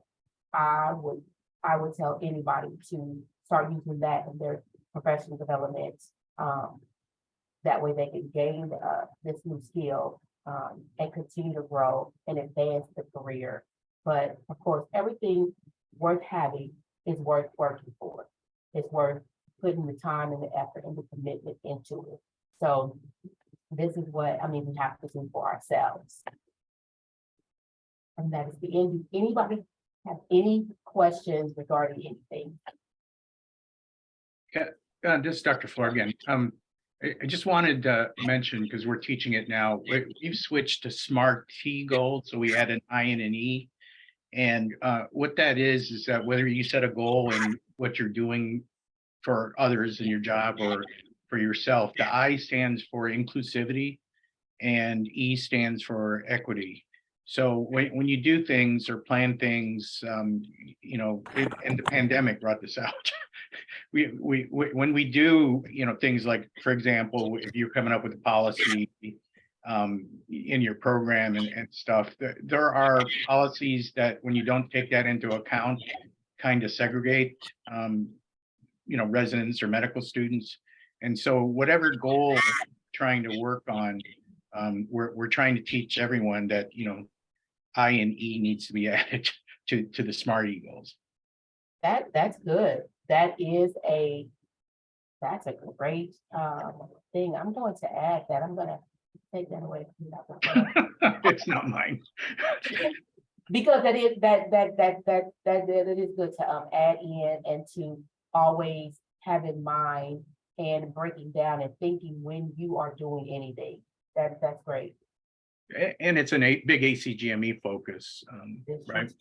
I would tell anybody to start using that in their professional development. That way they can gain this new skill and continue to grow and advance the career. But of course, everything worth having is worth working for. It's worth putting the time and the effort and the commitment into it. So this is what we have to do for ourselves. And that is the end. Anybody have any questions regarding anything? Yeah, this is Dr. Floor again. I just wanted to mention, because we're teaching it now, we've switched to SMART T goals. So we add an I and an E. And what that is that whether you set a goal and what you're doing for others in your job or for yourself, the I stands for inclusivity. and E stands for equity. So when you do things or plan things, you know, and the pandemic brought this out. We when we do, you know, things like, for example, if you're coming up with a policy in your program and stuff, there are policies that when you don't take that into account, kind of segregate, you know, residents or medical students. And so whatever goal we're trying to work on, we're trying to teach everyone that, you know, I and E needs to be added to the SMART goals. That's good. That's a great thing. I'm going to add that. I'm gonna take that away from you. It's not mine. Because that is good to add in and to always have in mind and breaking down and thinking when you are doing anything. That's great. And it's big ACGME focus, This right? is-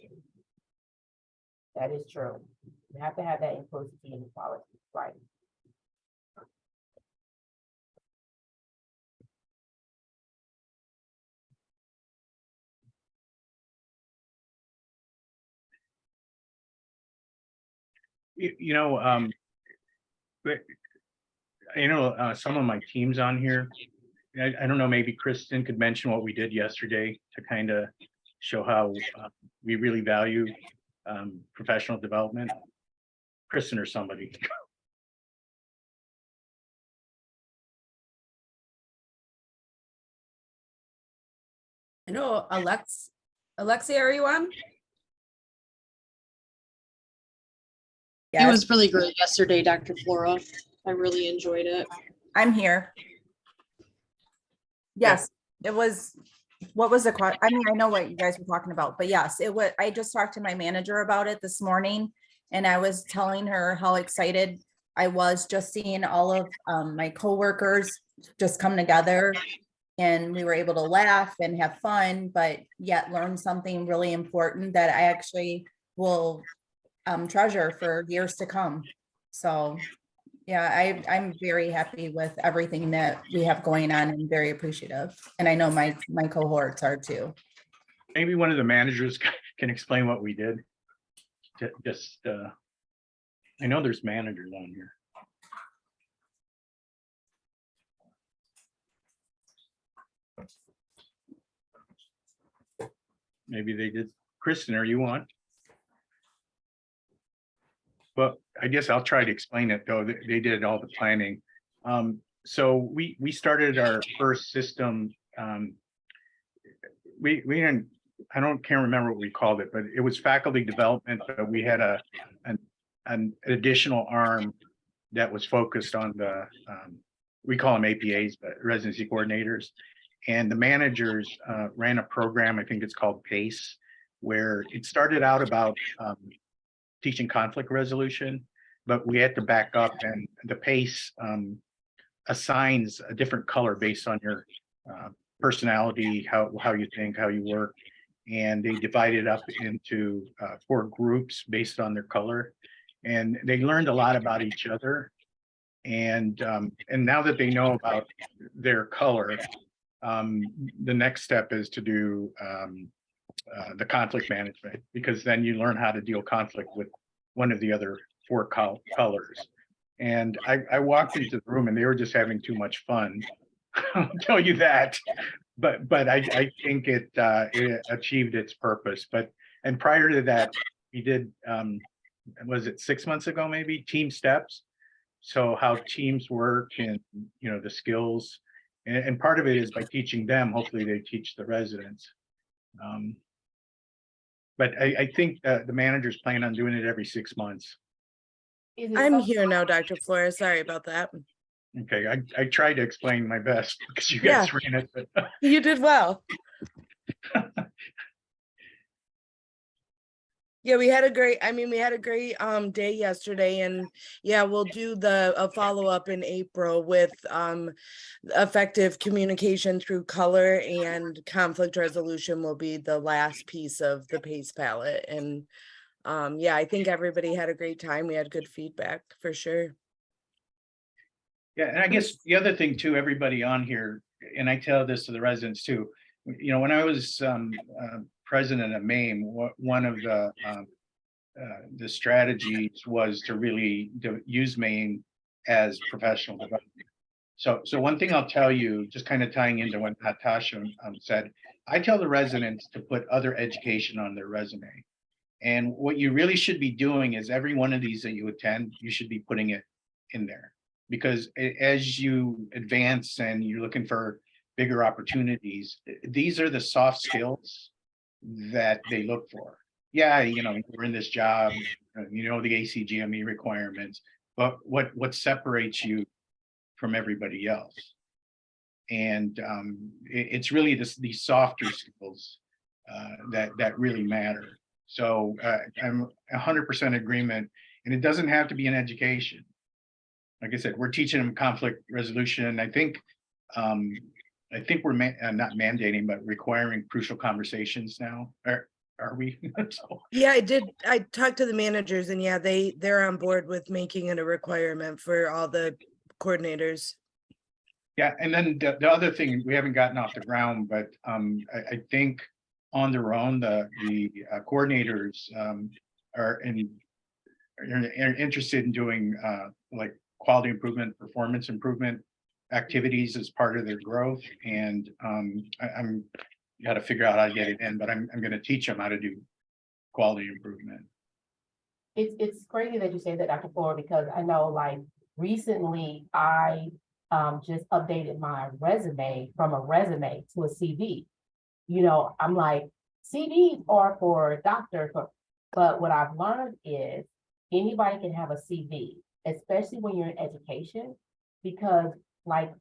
That is true. You have to have that inclusivity and equality, right? You know, but you know, some of my teams on here, I don't know, maybe Kristen could mention what we did yesterday to kind of show how we really value professional development. Kristen or somebody. I know, Alexia, are you on? It was really great yesterday, Dr. Flora. I really enjoyed it. I'm here. Yes, it was, what was the question? I mean, I know what you guys were talking about, but yes, it was, I just talked to my manager about it this morning. And I was telling her how excited I was just seeing all of my coworkers just come together. And we were able to laugh and have fun, but yet learn something really important that I actually will treasure for years to come. So yeah, I'm very happy with everything that we have going on and very appreciative. And I know my cohorts are too. Maybe one of the managers can explain what we did. Just, I know there's managers on here. Maybe they did. Kristen, are you on? Well, I guess I'll try to explain it though. They did all the planning. So we started our first system. We didn't, can't remember what we called it, but it was faculty development, but we had an additional arm that was focused on the, we call them APAs, but residency coordinators. And the managers ran a program, I think it's called PACE, where it started out about teaching conflict resolution, but we had to back up, and the PACE assigns a different color based on your personality, how you think, how you work. And they divided up into 4 groups based on their color. And they learned a lot about each other. And now that they know about their color, the next step is to do the conflict management, because then you learn how to deal conflict with one of the other 4 colors. And I walked into the room and they were just having too much fun. I'll tell you that. But I think it achieved its purpose. And prior to that, we did, was it 6 months ago, maybe, team steps. So how teams work and, you know, the skills. And part of it is by teaching them, hopefully they teach the residents. But I think the managers plan on doing it every 6 months. Is it I'm something- here now, Dr. Flores. Sorry about that. Okay, I tried to explain my best because you guys ran it. But You did well. Yeah, we had a great day yesterday, and yeah, we'll do a follow-up in April with effective communication through color, and conflict resolution will be the last piece of the PACE palette. And yeah, I think everybody had a great time. We had good feedback for sure. Yeah, and I guess the other thing too, everybody on here, and I tell this to the residents too, when I was president of MAME, one of the strategies was to really use MAME as professional development. So one thing I'll tell you, just kind of tying into what Natasha said, I tell the residents to put other education on their resume. And what you really should be doing is every one of these that you attend, you should be putting it in there. Because as you advance and you're looking for bigger opportunities, these are the soft skills that they look for. Yeah, we're in this job, the ACGME requirements, but what separates you from everybody else? And it's really these softer skills that really matter. So I'm 100% agreement, and it doesn't have to be in education. Like I said, we're teaching them conflict resolution. I think we're not mandating, but requiring crucial conversations now. Are we? So, Yeah, I talked to the managers, and yeah, they're on board with making it a requirement for all the coordinators. yeah, and then the other thing, we haven't gotten off the ground, but I think on their own, the coordinators are interested in doing like quality improvement, performance improvement activities as part of their growth. And I'm got to figure out how to get it in, but I'm going to teach them how to do quality improvement. It's crazy that you say that, Dr. Flora, because I know like recently I just updated my resume from a resume to a CV. I'm like, CVs are for doctors, but what I've learned is anybody can have a CV, especially when you're in education, because like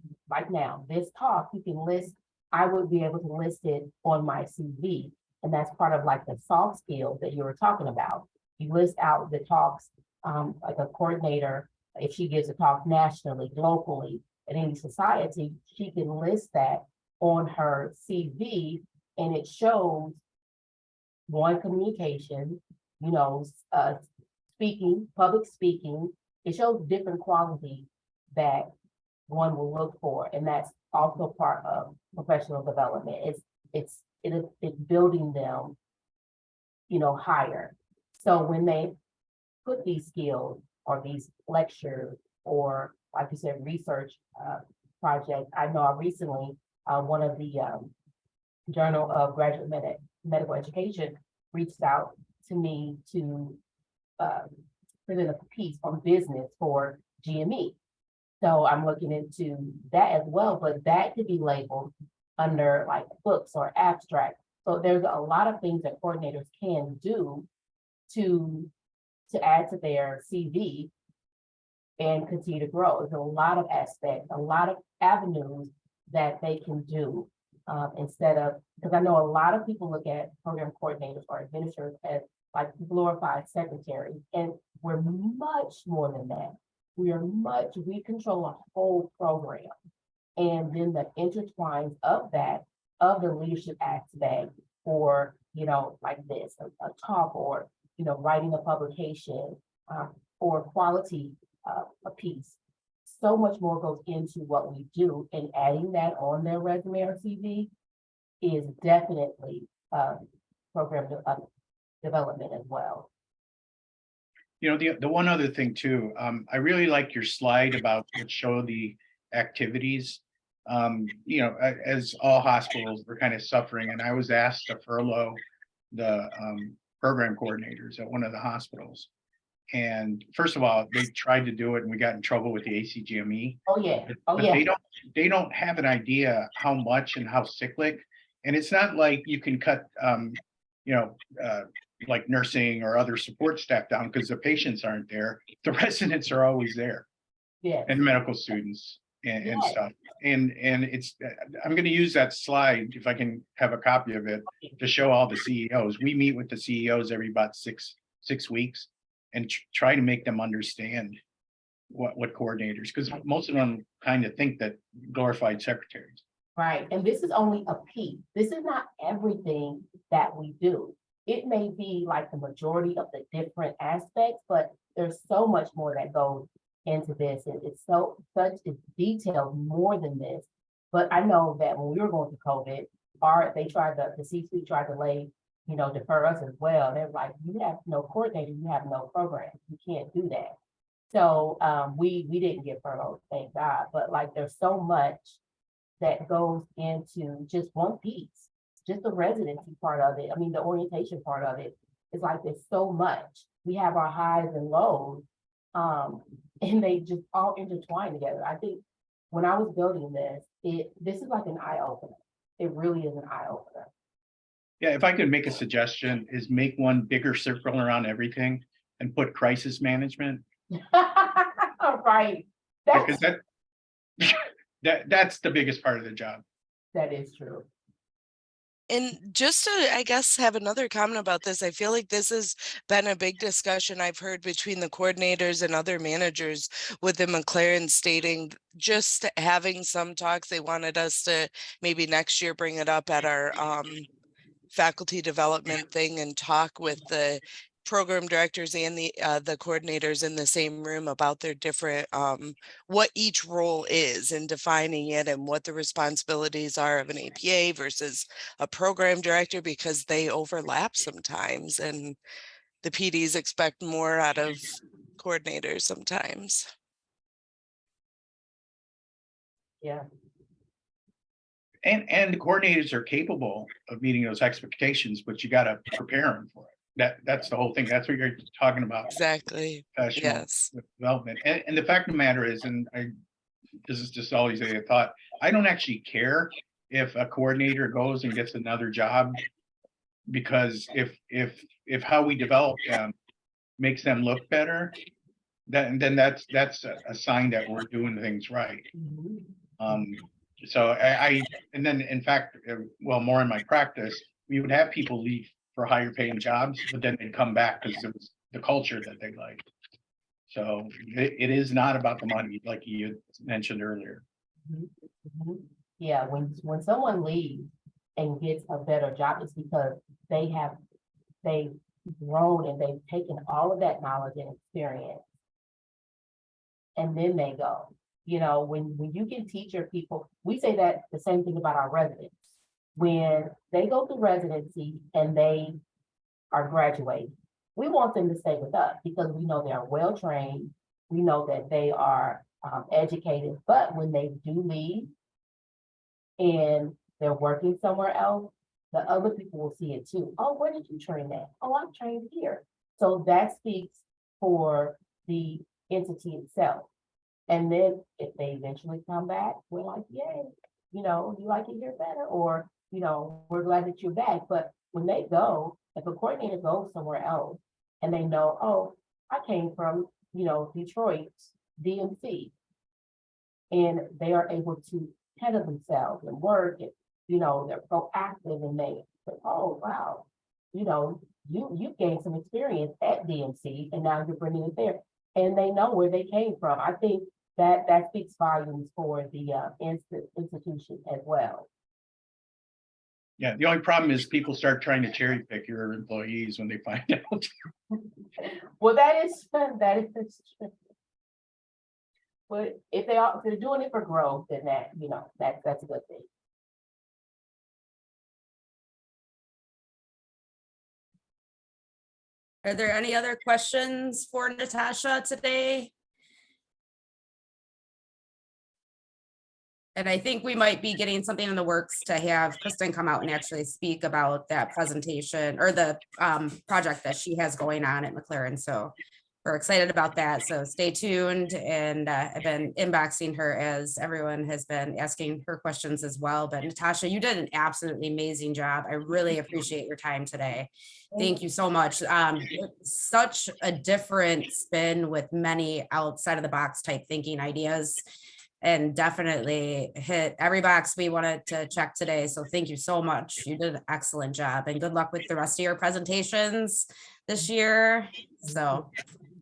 now, this talk, you can list, I would be able to list it on my CV. And that's part of like the soft skills that you were talking about. You list out the talks, like a coordinator, if she gives a talk nationally, locally, in any society, she can list that on her CV, and it shows one, communication, speaking, public speaking. It shows different qualities that one will look for, and that's also part of professional development. It's building them, higher. So when they put these skills or these lectures or, like you said, research projects, I know I recently one of the Journal of Graduate Medical Education reached out to me to present a piece on business for GME. So I'm looking into that as well, but that could be labeled under like books or abstract. So there's a lot of things that coordinators can do to add to their CV and continue to grow. There's a lot of aspects, a lot of avenues that they can do instead of, because I know a lot of people look at program coordinators or administrators as like glorified secretaries, and we're much more than that. We control a whole program. And then the intertwines of that, of the leadership aspect, or, like this, a talk, or, writing a publication, or quality, a piece. So much more goes into what we do, and adding that on their resume or CV is definitely program development as well. The one other thing too, I really like your slide about what show the activities. As all hospitals were kind of suffering, and I was asked to furlough the program coordinators at one of the hospitals. And first of all, they tried to do it and we got in trouble with the ACGME. Oh yeah. But they don't have an idea how much and how cyclic. And it's not like you can cut like nursing or other support staff down because the patients aren't there. The residents are always there. Yeah. And medical students and stuff. And it's, I'm going to use that slide, if I can have a copy of it, to show all the CEOs. We meet with the CEOs every about six weeks and try to make them understand what coordinators, because most of them kind of think that glorified secretaries. Right. And this is only a piece. This is not everything that we do. It may be like the majority of the different aspects, but there's so much more that goes into this. It's detailed more than this. But I know that when we were going through COVID, the C-suite tried to defer us as well. They're like, you have no coordinator, you have no program, you can't do that. So we didn't get furloughed, thank God, but like there's so much that goes into just one piece, just the residency part of it. I mean, the orientation part of it is like there's so much. We have our highs and lows, and they just all intertwine together. I think when I was building this is like an eye opener. It really is an eye opener. Yeah, if I could make a suggestion, is make one bigger circle around everything and put crisis management. Right. Because that's the biggest part of the job. That is true. And just to, I guess, have another comment about this, I feel like this has been a big discussion I've heard between the coordinators and other managers within McLaren, stating just having some talks. They wanted us to maybe next year bring it up at our faculty development thing and talk with the program directors and the coordinators in the same room about their different what each role is and defining it and what the responsibilities are of an APA versus a program director, because they overlap sometimes and the PDs expect more out of coordinators sometimes. Yeah. And the coordinators are capable of meeting those expectations, but you got to prepare them for it. That's the whole thing. That's what you're talking about. Exactly. Professional Yes. development. And the fact of the matter is, this is just always a thought, I don't actually care if a coordinator goes and gets another job, because if how we develop them makes them look better, then that's a sign that we're doing things right. So and then in fact, well, more in my practice, we would have people leave for higher paying jobs, but then they'd come back because it was the culture that they liked. So it is not about the money, like you mentioned earlier. Yeah, when someone leaves and gets a better job, it's because they've grown and they've taken all of that knowledge and experience, and then they go. When you can teach your people, we say that the same thing about our residents. When they go through residency and they are graduating, we want them to stay with us because we know they are well trained. We know that they are educated, but when they do leave and they're working somewhere else, the other people will see it too. Oh, where did you train at? Oh, I'm trained here. So that speaks for the entity itself. And then if they eventually come back, we're like, yay, you like it here better, or, we're glad that you're back. But when they go, if a coordinator goes somewhere else and they know, oh, I came from, Detroit, DMC, and they are able to handle themselves and work, and, they're proactive and they say, oh, wow, you gained some experience at DMC and now you're bringing it there. And they know where they came from. I think that speaks volumes for the institution as well. Yeah, the only problem is people start trying to cherry pick your employees when they find out. Well, that is true. But if they're doing it for growth, then that's a good thing. Are there any other questions for Natasha today? And I think we might be getting something in the works to have Kristen come out and actually speak about that presentation or the project that she has going on at McLaren. So we're excited about that. So stay tuned. And I've been inboxing her as everyone has been asking her questions as well. But Natasha, you did an absolutely amazing job. I really appreciate your time today. Thank you so much. Such a different spin with many outside of the box type thinking ideas, and definitely hit every box we wanted to check today. So thank you so much. You did an excellent job, and good luck with the rest of your presentations this year. So,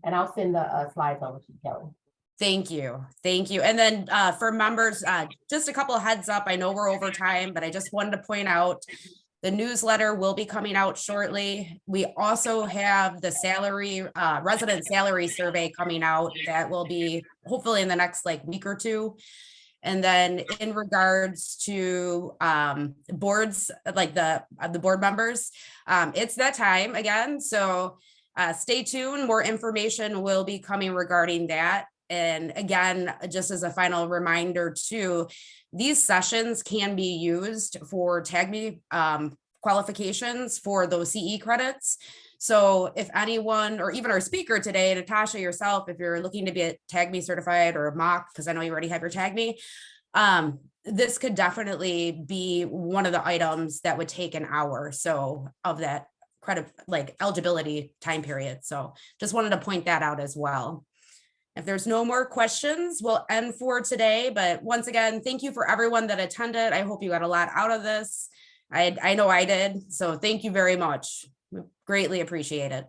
and I'll send the slides over to you, Kelly. Thank you. Thank you. And then for members, just a couple of heads up. I know we're over time, but I just wanted to point out the newsletter will be coming out shortly. We also have the resident salary survey coming out that will be hopefully in the next week or two. And then in regards to boards, like the board members, it's that time again. So stay tuned. More information will be coming regarding that. And again, just as a final reminder too, these sessions can be used for TAGME qualifications for those CE credits. So if anyone, or even our speaker today, Natasha, yourself, if you're looking to be a TAGME certified or a mock, because I know you already have your TAGME, this could definitely be one of the items that would take an hour. So of that credit, like eligibility time period. So just wanted to point that out as well. If there's no more questions, we'll end for today. But once again, thank you for everyone that attended. I hope you got a lot out of this. I know I did. So thank you very much. We greatly appreciate it.